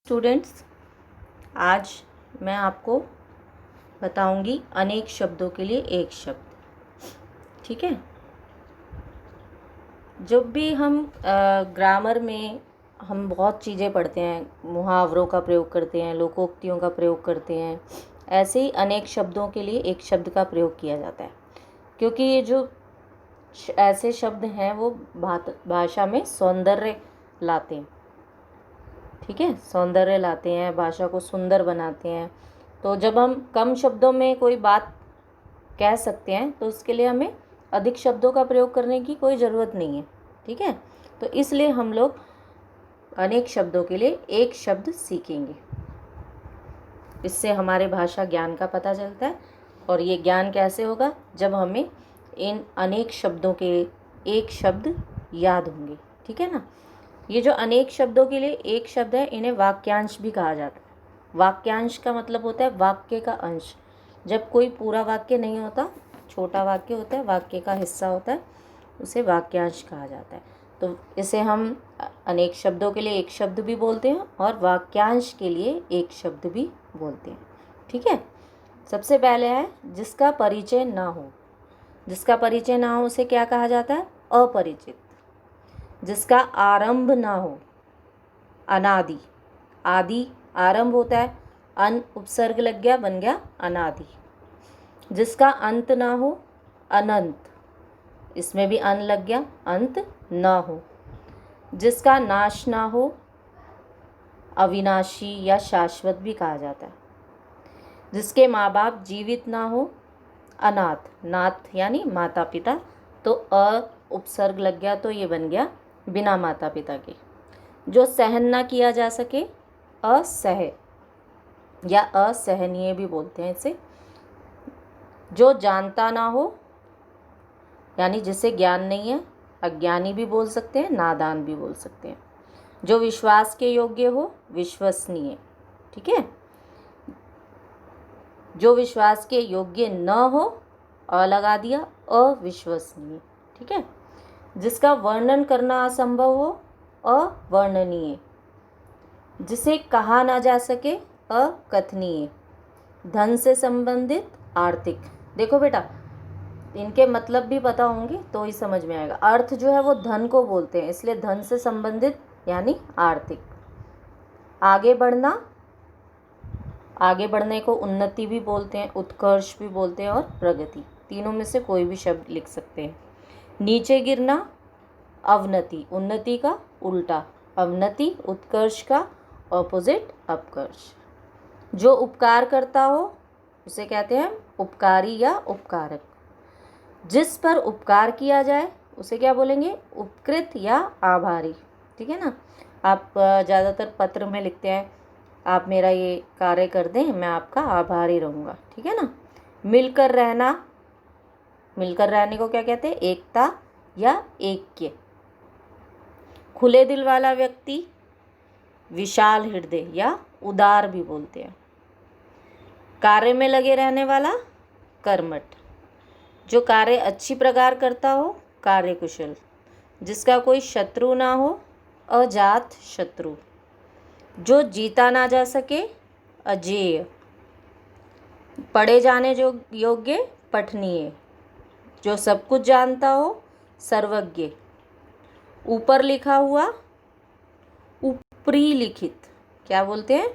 Students, आज मैं आपको बताऊंगी अनेक शब्दों के लिए एक शब्द। ठीक है। जब भी हम ग्रामर में हम बहुत चीज़ें पढ़ते हैं, मुहावरों का प्रयोग करते हैं, लोकोक्तियों का प्रयोग करते हैं, ऐसे ही अनेक शब्दों के लिए एक शब्द का प्रयोग किया जाता है, क्योंकि ये जो ऐसे शब्द हैं वो भाषा में सौंदर्य लाते हैं। ठीक है, सौंदर्य लाते हैं, भाषा को सुंदर बनाते हैं। तो जब हम कम शब्दों में कोई बात कह सकते हैं तो उसके लिए हमें अधिक शब्दों का प्रयोग करने की कोई ज़रूरत नहीं है। ठीक है, तो इसलिए हम लोग अनेक शब्दों के लिए एक शब्द सीखेंगे। इससे हमारे भाषा ज्ञान का पता चलता है। और ये ज्ञान कैसे होगा? जब हमें इन अनेक शब्दों के एक शब्द याद होंगे। ठीक है ना। ये जो अनेक शब्दों के लिए एक शब्द है, इन्हें वाक्यांश भी कहा जाता है। वाक्यांश का मतलब होता है वाक्य का अंश। जब कोई पूरा वाक्य नहीं होता, छोटा वाक्य होता है, वाक्य का हिस्सा होता है, उसे वाक्यांश कहा जाता है। तो इसे हम अनेक शब्दों के लिए एक शब्द भी बोलते हैं और वाक्यांश के लिए एक शब्द भी बोलते हैं। ठीक है। सबसे पहले है जिसका परिचय ना हो। जिसका परिचय ना हो उसे क्या कहा जाता है? अपरिचित। जिसका आरंभ ना हो, अनादि। आदि आरंभ होता है, अन उपसर्ग लग गया, बन गया अनादि। जिसका अंत ना हो, अनंत। इसमें भी अन लग गया, अंत ना हो। जिसका नाश ना हो, अविनाशी या शाश्वत भी कहा जाता है। जिसके माँ बाप जीवित ना हो, अनाथ। नाथ यानी माता पिता, तो अ उपसर्ग लग गया तो ये बन गया बिना माता पिता के। जो सहन ना किया जा सके, असह या असहनीय भी बोलते हैं इसे। जो जानता ना हो, यानी जिसे ज्ञान नहीं है, अज्ञानी भी बोल सकते हैं, नादान भी बोल सकते हैं। जो विश्वास के योग्य हो, विश्वसनीय। ठीक है। जो विश्वास के योग्य न हो, अ लगा दिया, अविश्वसनीय। ठीक है। जिसका वर्णन करना असंभव हो, अवर्णनीय। जिसे कहा ना जा सके, अकथनीय। धन से संबंधित, आर्थिक। देखो बेटा, इनके मतलब भी पता होंगे तो ही समझ में आएगा। अर्थ जो है वो धन को बोलते हैं, इसलिए धन से संबंधित यानी आर्थिक। आगे बढ़ना, आगे बढ़ने को उन्नति भी बोलते हैं, उत्कर्ष भी बोलते हैं और प्रगति। तीनों में से कोई भी शब्द लिख सकते हैं। नीचे गिरना, अवनति। उन्नति का उल्टा, अवनति। उत्कर्ष का ऑपोजिट, अपकर्ष। जो उपकार करता हो उसे कहते हैं उपकारी या उपकारक। जिस पर उपकार किया जाए उसे क्या बोलेंगे? उपकृत या आभारी। ठीक है ना। आप ज़्यादातर पत्र में लिखते हैं, आप मेरा ये कार्य कर दें, मैं आपका आभारी रहूँगा। ठीक है ना। मिलकर रहना, मिलकर रहने को क्या कहते हैं? एकता या ऐक्य। खुले दिल वाला व्यक्ति, विशाल हृदय या उदार भी बोलते हैं। कार्य में लगे रहने वाला, कर्मठ। जो कार्य अच्छी प्रकार करता हो, कार्यकुशल। जिसका कोई शत्रु ना हो, अजात शत्रु। जो जीता ना जा सके, अजेय। पढ़े जाने जो योग्य, पठनीय। जो सब कुछ जानता हो, सर्वज्ञ। ऊपर लिखा हुआ, ऊपरी लिखित। क्या बोलते हैं?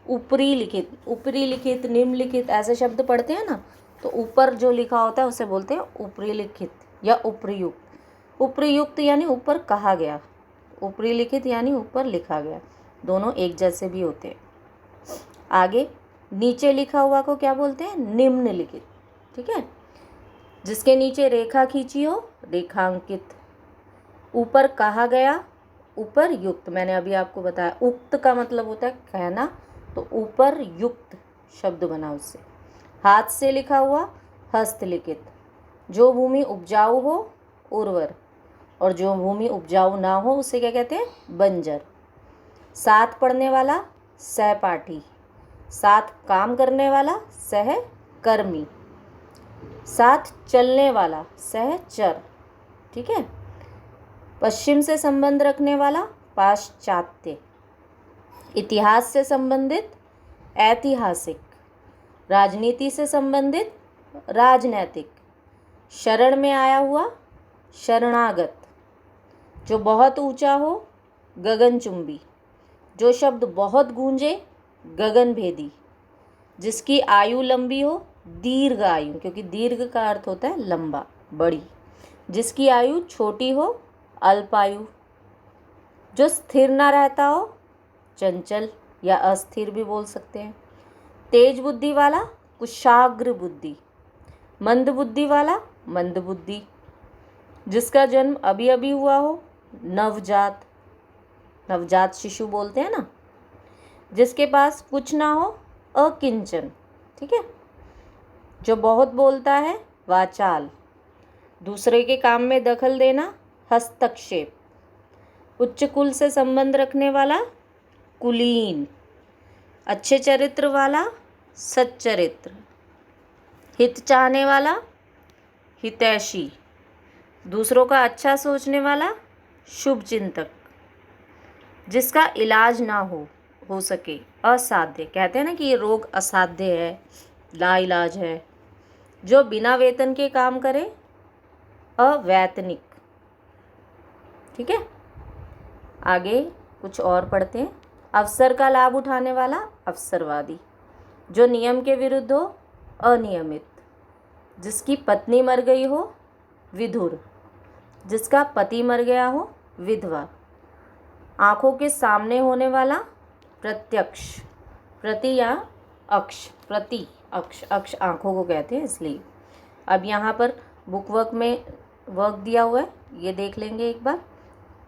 ऊपरी लिखित। ऊपरी लिखित, निम्नलिखित ऐसे शब्द पढ़ते हैं ना, तो ऊपर जो लिखा होता है उसे बोलते हैं ऊपरी लिखित या उपरियुक्त। उपरियुक्त यानी ऊपर कहा गया, ऊपरी लिखित यानी ऊपर लिखा गया। दोनों एक जैसे भी होते हैं। आगे नीचे लिखा हुआ को क्या बोलते हैं? निम्नलिखित। ठीक है। जिसके नीचे रेखा खींची हो, रेखांकित। ऊपर कहा गया, ऊपर युक्त। मैंने अभी आपको बताया उक्त का मतलब होता है कहना, तो ऊपर युक्त शब्द बना उससे। हाथ से लिखा हुआ, हस्तलिखित। जो भूमि उपजाऊ हो, उर्वर। और जो भूमि उपजाऊ ना हो उसे क्या कहते हैं? बंजर। साथ पढ़ने वाला, सहपाठी। साथ काम करने वाला, सहकर्मी। साथ चलने वाला, सहचर। ठीक है। पश्चिम से संबंध रखने वाला, पाश्चात्य। इतिहास से संबंधित ऐतिहासिक, राजनीति से संबंधित राजनैतिक, शरण में आया हुआ शरणागत, जो बहुत ऊंचा हो गगनचुंबी, जो शब्द बहुत गूंजे गगनभेदी, जिसकी आयु लंबी हो दीर्घ आयु, क्योंकि दीर्घ का अर्थ होता है लंबा, बड़ी, जिसकी आयु छोटी हो अल्पायु, जो स्थिर ना रहता हो चंचल या अस्थिर भी बोल सकते हैं, तेज बुद्धि वाला कुशाग्र बुद्धि, मंद बुद्धि वाला मंद बुद्धि, जिसका जन्म अभी अभी हुआ हो नवजात, नवजात शिशु बोलते हैं ना, जिसके पास कुछ ना हो अकिंचन, ठीक है, जो बहुत बोलता है वाचाल, दूसरे के काम में दखल देना हस्तक्षेप, उच्च कुल से संबंध रखने वाला कुलीन, अच्छे चरित्र वाला सच्चरित्र, हित चाहने वाला हितैषी, दूसरों का अच्छा सोचने वाला शुभ चिंतक, जिसका इलाज ना हो सके असाध्य, कहते हैं ना कि ये रोग असाध्य है, लाइलाज है, जो बिना वेतन के काम करे अवैतनिक। ठीक है, आगे कुछ और पढ़ते हैं। अवसर का लाभ उठाने वाला अवसरवादी, जो नियम के विरुद्ध हो अनियमित, जिसकी पत्नी मर गई हो विधुर, जिसका पति मर गया हो विधवा, आँखों के सामने होने वाला प्रत्यक्ष, प्रति या अक्ष, प्रति अक्ष, अक्ष आँखों को कहते हैं इसलिए। अब यहाँ पर बुक वर्क में वर्क दिया हुआ है, ये देख लेंगे एक बार।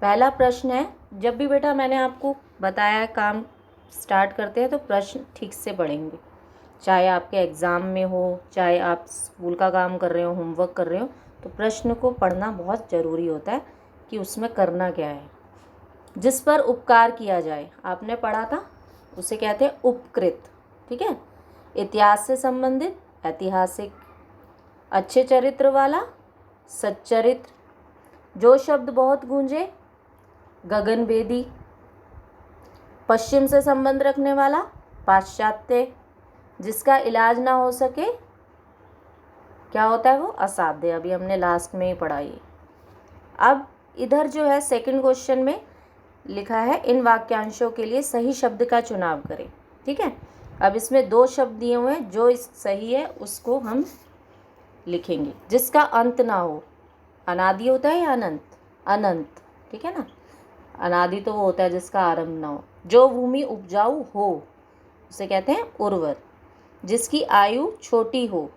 पहला प्रश्न है, जब भी बेटा मैंने आपको बताया है काम स्टार्ट करते हैं तो प्रश्न ठीक से पढ़ेंगे, चाहे आपके एग्ज़ाम में हो, चाहे आप स्कूल का काम कर रहे हो, होमवर्क कर रहे हो, तो प्रश्न को पढ़ना बहुत ज़रूरी होता है कि उसमें करना क्या है। जिस पर उपकार किया जाए, आपने पढ़ा था, उसे कहते हैं उपकृत। ठीक है, इतिहास से संबंधित ऐतिहासिक, अच्छे चरित्र वाला सच्चरित्र, जो शब्द बहुत गूंजे गगनभेदी, पश्चिम से संबंध रखने वाला पाश्चात्य, जिसका इलाज ना हो सके क्या होता है वो असाध्य, अभी हमने लास्ट में ही पढ़ा ये। अब इधर जो है सेकंड क्वेश्चन में लिखा है, इन वाक्यांशों के लिए सही शब्द का चुनाव करें। ठीक है, अब इसमें दो शब्द दिए हुए हैं, जो सही है उसको हम लिखेंगे। जिसका अंत ना हो, अनादि होता है या अनंत, अनंत, ठीक है ना, अनादि तो वो होता है जिसका आरंभ ना हो। जो भूमि उपजाऊ हो उसे कहते हैं उर्वर, जिसकी आयु छोटी हो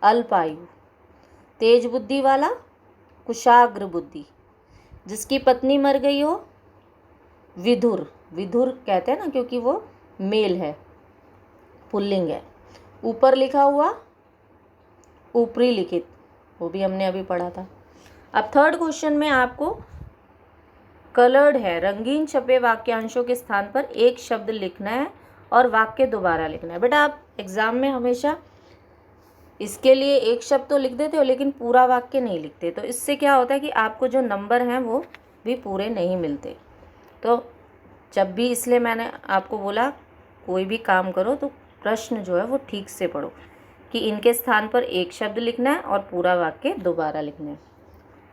अल्पायु, तेज बुद्धि वाला कुशाग्र बुद्धि, जिसकी पत्नी मर गई हो विधुर, विधुर कहते हैं ना क्योंकि वो मेल है, पुल्लिंग है। ऊपर लिखा हुआ ऊपरी लिखित, वो भी हमने अभी पढ़ा था। अब थर्ड क्वेश्चन में आपको कलर्ड है, रंगीन छपे वाक्यांशों के स्थान पर एक शब्द लिखना है और वाक्य दोबारा लिखना है। बेटा आप एग्ज़ाम में हमेशा इसके लिए एक शब्द तो लिख देते हो लेकिन पूरा वाक्य नहीं लिखते, तो इससे क्या होता है कि आपको जो नंबर हैं वो भी पूरे नहीं मिलते। तो जब भी, इसलिए मैंने आपको बोला कोई भी काम करो तो प्रश्न जो है वो ठीक से पढ़ो कि इनके स्थान पर एक शब्द लिखना है और पूरा वाक्य दोबारा लिखना है।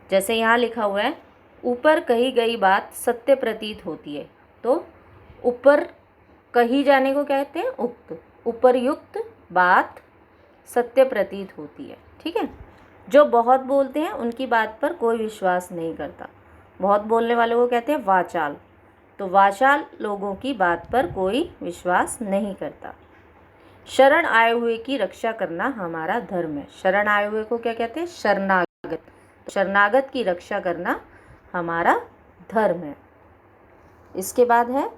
जैसे यहाँ लिखा हुआ है, ऊपर कही गई बात सत्य प्रतीत होती है, तो ऊपर कही जाने को कहते हैं उक्त, उपरयुक्त बात सत्य प्रतीत होती है। ठीक है, जो बहुत बोलते हैं उनकी बात पर कोई विश्वास नहीं करता, बहुत बोलने वालों को कहते हैं वाचाल, तो वाचाल लोगों की बात पर कोई विश्वास नहीं करता। शरण आए हुए की रक्षा करना हमारा धर्म है, शरण आए हुए को क्या कहते हैं शरणागत, तो शरणागत की रक्षा करना हमारा धर्म है। इसके बाद है,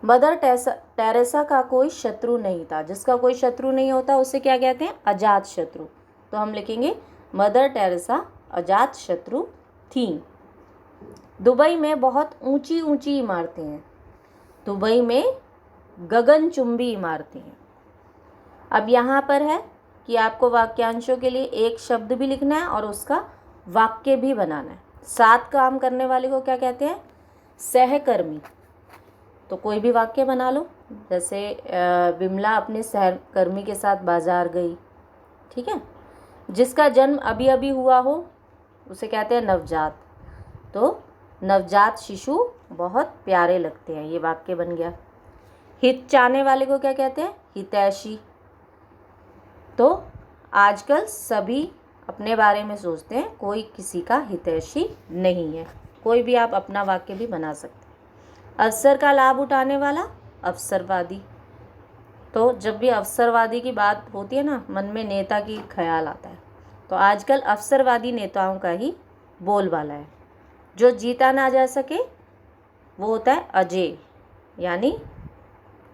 मदर टेरेसा का कोई शत्रु नहीं था, जिसका कोई शत्रु नहीं होता उसे क्या कहते हैं अजात शत्रु, तो हम लिखेंगे मदर टेरेसा अजात शत्रु थी। दुबई में बहुत ऊंची ऊंची इमारतें हैं, दुबई में गगनचुंबी इमारतें हैं। अब यहाँ पर है कि आपको वाक्यांशों के लिए एक शब्द भी लिखना है और उसका वाक्य भी बनाना है। साथ काम करने वाले को क्या कहते हैं सहकर्मी, तो कोई भी वाक्य बना लो, जैसे विमला अपने सहकर्मी के साथ बाजार गई, ठीक है। जिसका जन्म अभी अभी हुआ हो उसे कहते हैं नवजात, तो नवजात शिशु बहुत प्यारे लगते हैं, ये वाक्य बन गया। हित चाहने वाले को क्या कहते हैं? हितैषी। तो आजकल सभी अपने बारे में सोचते हैं, कोई किसी का हितैषी नहीं है। कोई भी आप अपना वाक्य भी बना सकते हैं। अवसर का लाभ उठाने वाला अवसरवादी। तो जब भी अवसरवादी की बात होती है ना, मन में नेता की ख्याल आता है। तो आजकल अवसरवादी नेताओं का ही बोलबाला है। जो जीता ना जा सके वो होता है अजेय, यानी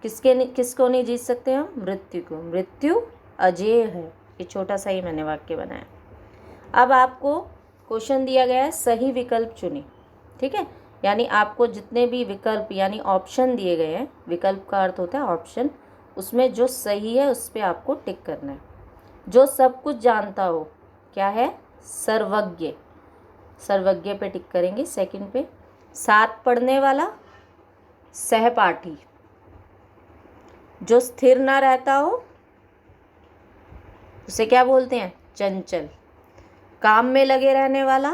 किसको नहीं जीत सकते हम? मृत्यु को। मृत्यु अजेय है। ये छोटा सा ही मैंने वाक्य बनाया। अब आपको क्वेश्चन दिया गया है, सही विकल्प चुनें, ठीक है। यानी आपको जितने भी विकल्प यानी ऑप्शन दिए गए हैं, विकल्प का अर्थ होता है ऑप्शन, उसमें जो सही है उस पर आपको टिक करना है। जो सब कुछ जानता हो, क्या है? सर्वज्ञ। सर्वज्ञ पे टिक करेंगे सेकंड पे। साथ पढ़ने वाला सहपाठी। जो स्थिर ना रहता हो उसे क्या बोलते हैं? चंचल। काम में लगे रहने वाला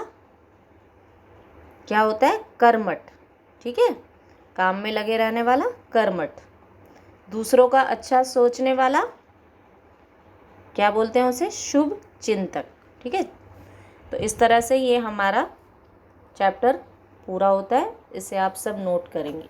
क्या होता है? कर्मठ, ठीक है। काम में लगे रहने वाला कर्मठ। दूसरों का अच्छा सोचने वाला क्या बोलते हैं उसे? शुभ चिंतक, ठीक है। तो इस तरह से ये हमारा चैप्टर पूरा होता है। इसे आप सब नोट करेंगे।